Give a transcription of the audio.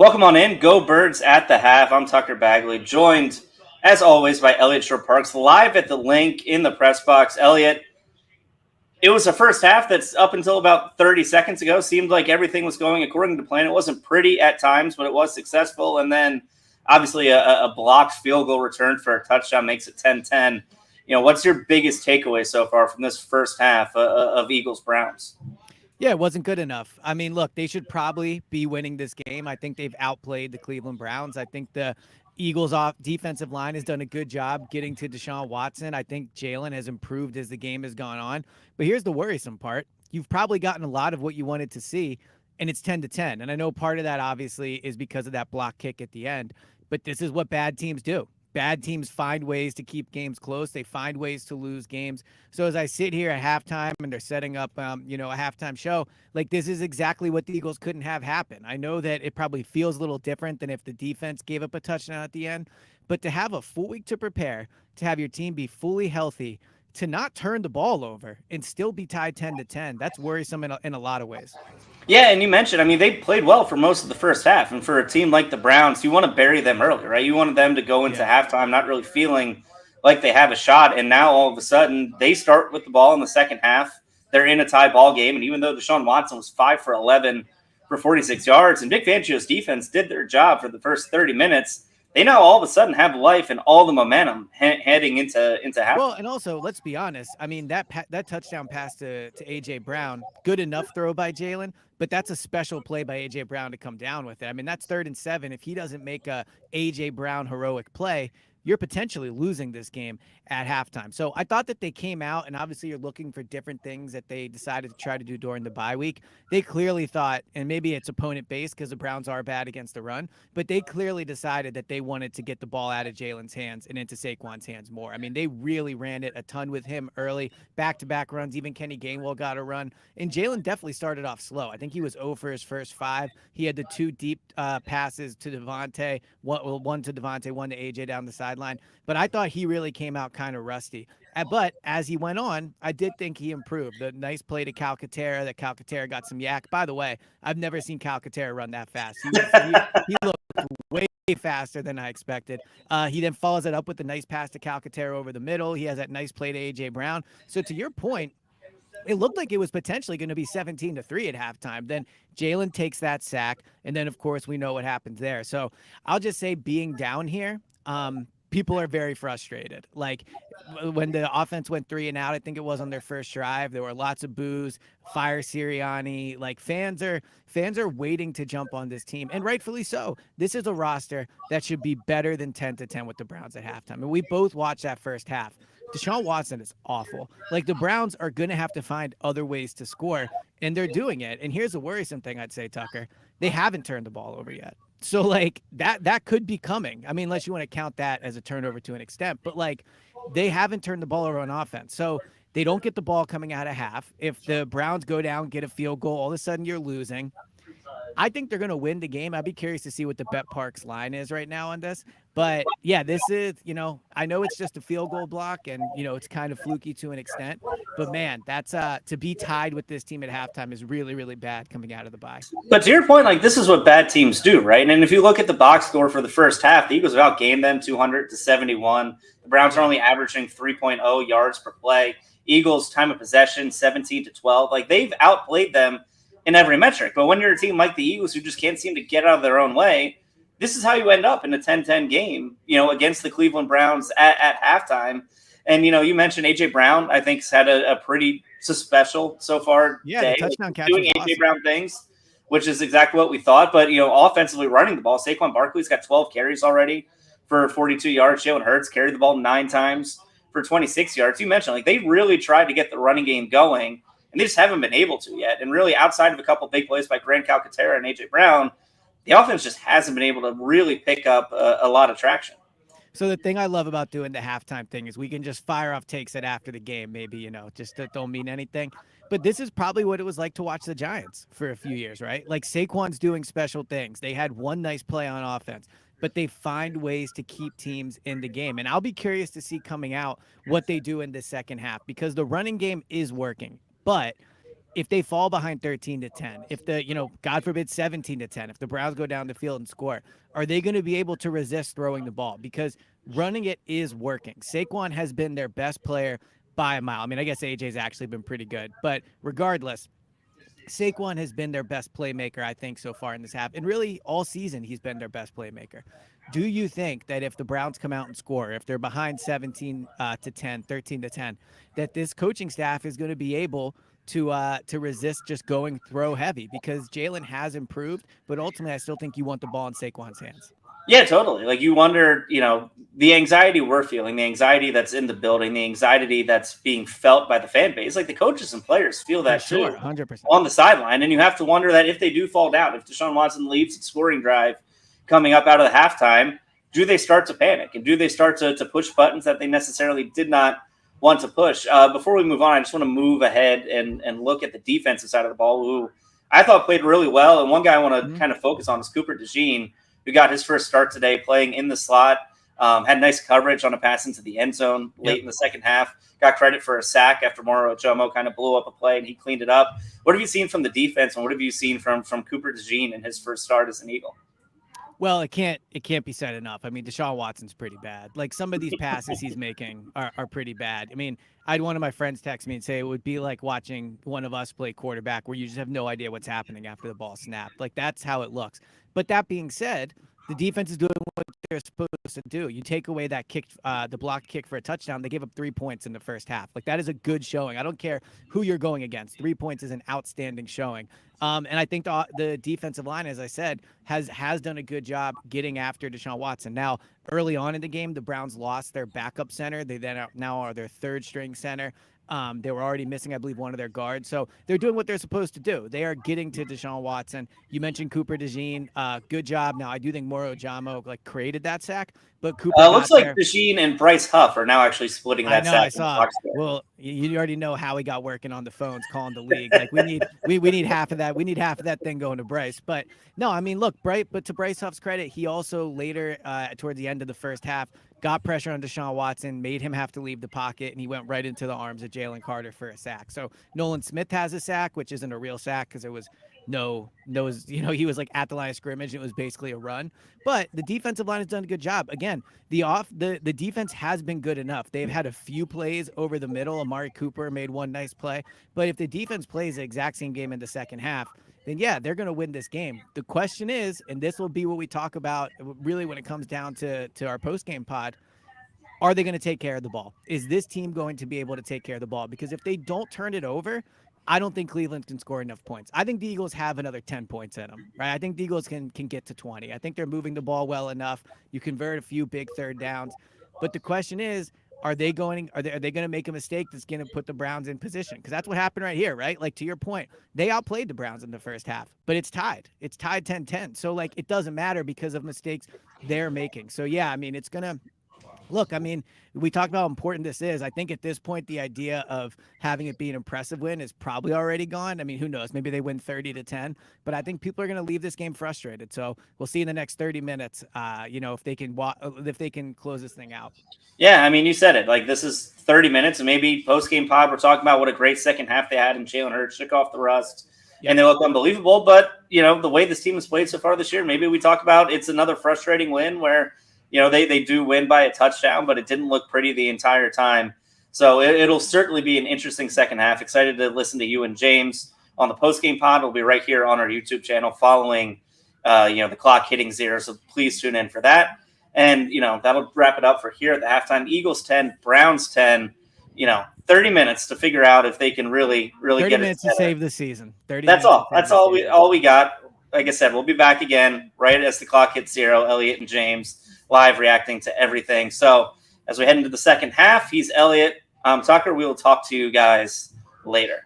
Welcome on in. Go Birds at the half. I'm Tucker Bagley, joined as always by Eliot Shorr-Parks, live at the link in the press box. Eliot, it was a first half that's up until about 30 seconds ago seemed like everything was going according to plan. It wasn't pretty at times, but it was successful. And then obviously a blocked field goal return for a touchdown makes it 10-10. What's your biggest takeaway so far from this first half of Eagles-Browns? Yeah, it wasn't good enough. I mean, look, they should probably be winning this game. I think they've outplayed the Cleveland Browns. I think the Eagles' defensive line has done a good job getting to Deshaun Watson. I think Jalen has improved as the game has gone on. But here's the worrisome part. You've probably gotten a lot of what you wanted to see, and it's 10-10. And I know part of that obviously is because of that block kick at the end. But this is what bad teams do. Bad teams find ways to keep games close. They find ways to lose games. So as I sit here at halftime and they're setting up, a halftime show, like this is exactly what the Eagles couldn't have happen. I know that it probably feels a little different than if the defense gave up a touchdown at the end, but to have a full week to prepare, to have your team be fully healthy, to not turn the ball over and still be tied 10-10, that's worrisome in a lot of ways. Yeah, and you mentioned, they played well for most of the first half. And for a team like the Browns, you want to bury them early, right? You wanted them to go into halftime not really feeling like they have a shot. And now all of a sudden, they start with the ball in the second half. They're in a tie ball game. And even though Deshaun Watson was 5 for 11 for 46 yards, and Vic Fangio's defense did their job for the first 30 minutes, they now all of a sudden have life and all the momentum heading into half. Well, and also, let's be honest. I mean, that touchdown pass to A.J. Brown, good enough throw by Jalen, but that's a special play by A.J. Brown to come down with it. I mean, that's 3rd and 7. If he doesn't make a A.J. Brown heroic play, you're potentially losing this game at halftime. So I thought that they came out, and obviously you're looking for different things that they decided to try to do during the bye week. They clearly thought, and maybe it's opponent-based because the Browns are bad against the run, but they clearly decided that they wanted to get the ball out of Jalen's hands and into Saquon's hands more. I mean, they really ran it a ton with him early, back-to-back runs. Even Kenny Gainwell got a run, and Jalen definitely started off slow. I think he was 0 for his first 5. He had the 2 deep passes to Devontae, one to Devontae, one to AJ down the sideline. But I thought he really came out kind of rusty. But as he went on, I did think he improved. The nice play to Calcaterra, that Calcaterra got some yak. By the way, I've never seen Calcaterra run that fast. He looked way faster than I expected. He then follows it up with a nice pass to Calcaterra over the middle. He has that nice play to A.J. Brown. So to your point, it looked like it was potentially going to be 17-3 at halftime. Then Jalen takes that sack, and then, of course, we know what happens there. So I'll just say being down here, people are very frustrated. Like when the offense went 3 and out, I think it was on their first drive, there were lots of boos, fire Sirianni. Like fans are waiting to jump on this team, and rightfully so. This is a roster that should be better than 10-10 with the Browns at halftime. And we both watched that first half. Deshaun Watson is awful. Like the Browns are going to have to find other ways to score, and they're doing it. And here's the worrisome thing I'd say, Tucker. They haven't turned the ball over yet. So like that could be coming. I mean, unless you want to count that as a turnover to an extent, but like they haven't turned the ball over on offense. So they don't get the ball coming out of half. If the Browns go down, get a field goal, all of a sudden you're losing. I think they're going to win the game. I'd be curious to see what the Bet Parks line is right now on this. But yeah, this is, I know it's just a field goal block and, it's kind of fluky to an extent. But man, that's to be tied with this team at halftime is really, really bad coming out of the bye. But to your point, like this is what bad teams do, right? And if you look at the box score for the first half, the Eagles have outgained them 200-71. The Browns are only averaging 3.0 yards per play. Eagles time of possession 17-12. Like they've outplayed them in every metric. But when you're a team like the Eagles who just can't seem to get out of their own way, this is how you end up in a 10-10 game, against the Cleveland Browns at halftime. And, you mentioned A.J. Brown, I think, has had a pretty special so far day. The touchdown catch doing A.J. Brown things, which is exactly what we thought. But, offensively running the ball, Saquon Barkley's got 12 carries already for 42 yards. Jalen Hurts carried the ball 9 times for 26 yards. You mentioned, they really tried to get the running game going, and they just haven't been able to yet. And really, outside of a couple big plays by Grant Calcaterra and A.J. Brown, the offense just hasn't been able to really pick up a lot of traction. So the thing I love about doing the halftime thing is we can just fire off takes at after the game, maybe, just that don't mean anything. But this is probably what it was like to watch the Giants for a few years, right? Like Saquon's doing special things. They had one nice play on offense, but they find ways to keep teams in the game. And I'll be curious to see coming out what they do in the second half because the running game is working. But if they fall behind 13-10, if God forbid 17-10, if the Browns go down the field and score, are they going to be able to resist throwing the ball? Because running it is working. Saquon has been their best player by a mile. I mean, I guess AJ's actually been pretty good, but regardless, Saquon has been their best playmaker, I think, so far in this half. And really, all season, he's been their best playmaker. Do you think that if the Browns come out and score, if they're behind 17 to 10, 13 to 10, that this coaching staff is going to be able to resist just going throw heavy? Because Jalen has improved, but ultimately, I still think you want the ball in Saquon's hands. Yeah, totally. Like you wonder, the anxiety we're feeling, the anxiety that's in the building, the anxiety that's being felt by the fan base. Like the coaches and players feel that sure, too 100%. on the sideline. And you have to wonder that if they do fall down, if Deshaun Watson leaves the scoring drive coming up out of the halftime, do they start to panic? And do they start to push buttons that they necessarily did not want to push? Before we move on, I just want to move ahead and look at the defensive side of the ball, who I thought played really well. And one guy I want to kind of focus on is Cooper DeJean, who got his first start today playing in the slot, had nice coverage on a pass into the end zone late in the second half, got credit for a sack after Moro Ojomo kind of blew up a play and he cleaned it up. What have you seen from the defense and what have you seen from Cooper DeJean in his first start as an Eagle? Well, it can't be said enough. I mean, Deshaun Watson's pretty bad. Like some of these passes he's making are pretty bad. I mean, I had one of my friends text me and say it would be like watching one of us play quarterback where you just have no idea what's happening after the ball snapped. Like that's how it looks. But that being said, the defense is doing what they're supposed to do. You take away that kick, the block kick for a touchdown. They gave up 3 points in the first half. Like that is a good showing. I don't care who you're going against. 3 points is an outstanding showing. And I think the defensive line, as I said, has done a good job getting after Deshaun Watson. Now, early on in the game, the Browns lost their backup center. They now are their third string center. They were already missing, I believe, one of their guards. So they're doing what they're supposed to do. They are getting to Deshaun Watson. You mentioned Cooper DeJean. Good job. Now, I do think Moro Ojomo created that sack, but Cooper looks like DeJean and Bryce Huff are now actually splitting that sack. I saw. Well, you already know how he got working on the phones, calling the league. Like we need half of that. We need half of that thing going to Bryce. But no, I mean, look, but to Bryce Huff's credit, he also later toward the end of the first half got pressure on Deshaun Watson, made him have to leave the pocket, and he went right into the arms of Jalen Carter for a sack. So Nolan Smith has a sack, which isn't a real sack because it was he was like at the line of scrimmage. It was basically a run. But the defensive line has done a good job. Again, the defense has been good enough. They've had a few plays over the middle. Amari Cooper made one nice play. But if the defense plays the exact same game in the second half, then yeah, they're going to win this game. The question is, and this will be what we talk about really when it comes down to our post-game pod, are they going to take care of the ball? Is this team going to be able to take care of the ball? Because if they don't turn it over, I don't think Cleveland can score enough points. I think the Eagles have another 10 points in them, right? I think the Eagles can get to 20. I think they're moving the ball well enough. You convert a few big third downs. But the question is, are they going to make a mistake that's going to put the Browns in position? Because that's what happened right here, right? Like to your point, they outplayed the Browns in the first half, but it's tied. It's tied 10-10. So like it doesn't matter because of mistakes they're making. So yeah, I mean, it's going to look, I mean, we talked about how important this is. I think at this point, the idea of having it be an impressive win is probably already gone. I mean, who knows? Maybe they win 30-10, but I think people are going to leave this game frustrated. So we'll see in the next 30 minutes, if they can close this thing out. Yeah, I mean, you said it. Like, this is 30 minutes, and maybe post-game pod, we're talking about what a great second half they had, and Jalen Hurts shook off the rust, and they look unbelievable. But, the way this team has played so far this year, maybe we talk about it's another frustrating win where – they do win by a touchdown, but it didn't look pretty the entire time. So it'll certainly be an interesting second half. Excited to listen to you and James on the postgame pod. We'll be right here on our YouTube channel following, the clock hitting 0. So please tune in for that. And, that'll wrap it up for here at the halftime. Eagles 10, Browns 10, 30 minutes to figure out if they can really get it. 30 minutes to save the season. That's all. That's all we got. Like I said, we'll be back again right as the clock hits 0. Eliot and James live reacting to everything. So as we head into the second half, he's Eliot. Tucker, we will talk to you guys later.